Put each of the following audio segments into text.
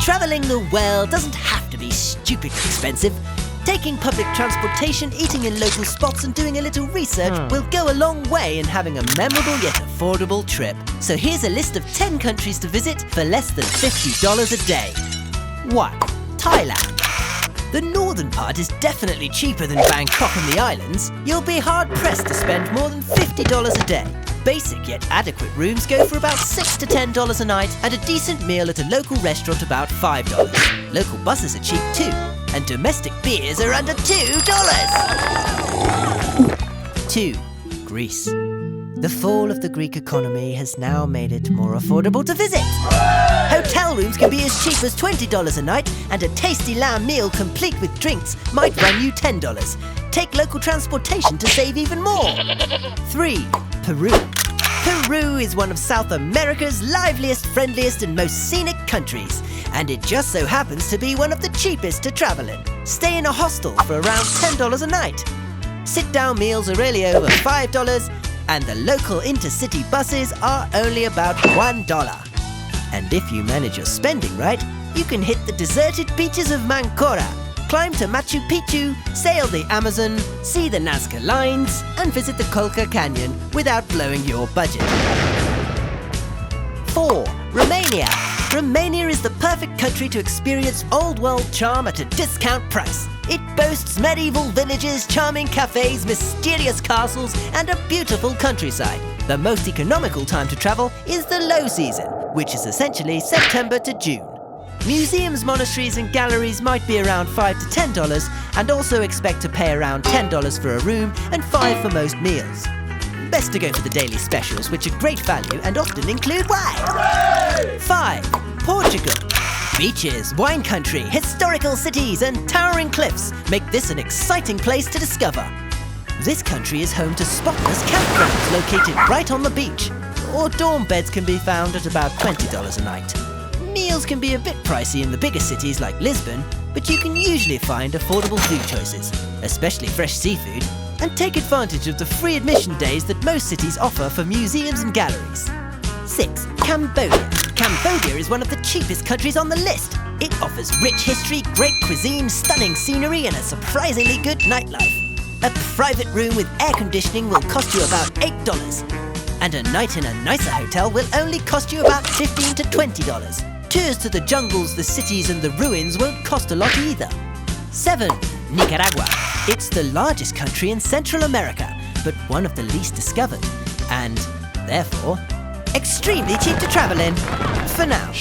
Travelling the world doesn't have to be stupidly expensive. Taking public transportation, eating in local spots and doing a little research will go a long way in having a memorable yet affordable trip. So here's a list of 10 countries to visit for less than $50 a day. 1. Thailand. The northern part is definitely cheaper than Bangkok and the islands. You'll be hard-pressed to spend more than $50 a day. Basic yet adequate rooms go for about $6 to $10 a night, and a decent meal at a local restaurant about $5. Local buses are cheap too, and domestic beers are under $2. 2. Greece. The fall of the Greek economy has now made it more affordable to visit. Hotel rooms can be as cheap as $20 a night, and a tasty lamb meal complete with drinks might run you $10. Take local transportation to save even more. 3. Peru. Peru is one of South America's liveliest, friendliest and most scenic countries, and it just so happens to be one of the cheapest to travel in. Stay in a hostel for around $10 a night. Sit-down meals are really over $5, and the local intercity buses are only about $1. And if you manage your spending right, you can hit the deserted beaches of Mancora, climb to Machu Picchu, sail the Amazon, see the Nazca Lines, and visit the Colca Canyon without blowing your budget. 4. Romania. Romania is the perfect country to experience old world charm at a discount price. It boasts medieval villages, charming cafes, mysterious castles, and a beautiful countryside. The most economical time to travel is the low season, which is essentially September to June. Museums, monasteries and galleries might be around $5 to $10, and also expect to pay around $10 for a room and $5 for most meals. Best to go for the daily specials, which are great value and often include wine. 5. Portugal. Beaches, wine country, historical cities and towering cliffs make this an exciting place to discover. This country is home to spotless campgrounds located right on the beach, or dorm beds can be found at about $20 a night. Meals can be a bit pricey in the bigger cities like Lisbon, but you can usually find affordable food choices, especially fresh seafood, and take advantage of the free admission days that most cities offer for museums and galleries. 6. Cambodia. Cambodia is one of the cheapest countries on the list. It offers rich history, great cuisine, stunning scenery, and a surprisingly good nightlife. A private room with air conditioning will cost you about $8, and a night in a nicer hotel will only cost you about $15 to $20. Tours to the jungles, the cities, and the ruins won't cost a lot either. 7. Nicaragua. It's the largest country in Central America, but one of the least discovered, and therefore extremely cheap to travel in, for now.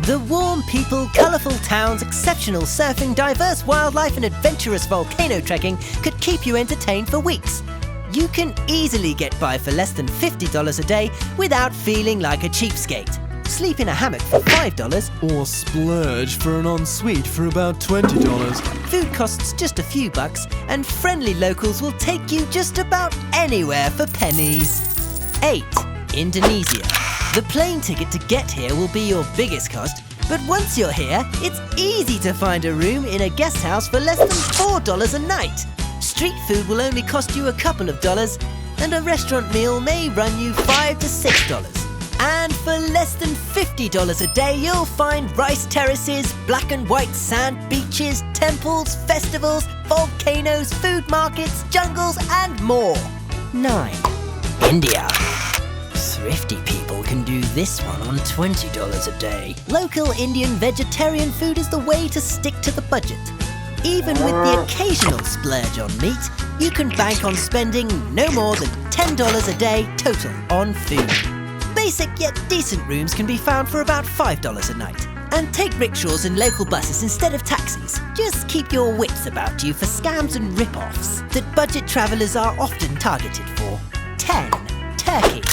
The warm people, colourful towns, exceptional surfing, diverse wildlife and adventurous volcano trekking could keep you entertained for weeks. You can easily get by for less than $50 a day without feeling like a cheapskate. Sleep in a hammock for $5 or splurge for an ensuite for about $20. Food costs just a few bucks, and friendly locals will take you just about anywhere for pennies. 8. Indonesia. The plane ticket to get here will be your biggest cost, but once you're here, it's easy to find a room in a guest house for less than $4 a night. Street food will only cost you a couple of dollars, and a restaurant meal may run you $5 to $6. And for less than $50 a day, you'll find rice terraces, black and white sand beaches, temples, festivals, volcanoes, food markets, jungles, and more. 9. India. Thrifty people can do this one on $20 a day. Local Indian vegetarian food is the way to stick to the budget. Even with the occasional splurge on meat, you can bank on spending no more than $10 a day total on food. Basic yet decent rooms can be found for about $5 a night. And take rickshaws and local buses instead of taxis. Just keep your wits about you for scams and rip-offs that budget travellers are often targeted for. 10. Turkey.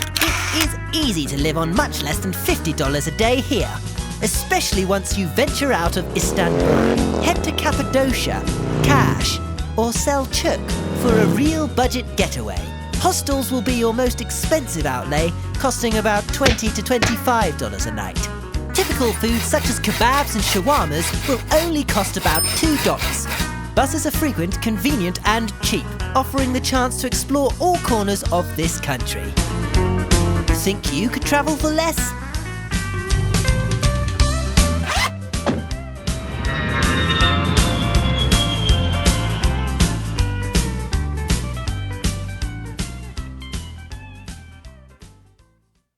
It is easy to live on much less than $50 a day here, especially once you venture out of Istanbul. Head to Cappadocia, Kaş, or Selçuk for a real budget getaway. Hostels will be your most expensive outlay, costing about $20 to $25 a night. Typical foods such as kebabs and shawarmas will only cost about $2. Buses are frequent, convenient and cheap, offering the chance to explore all corners of this country. Think you could travel for less?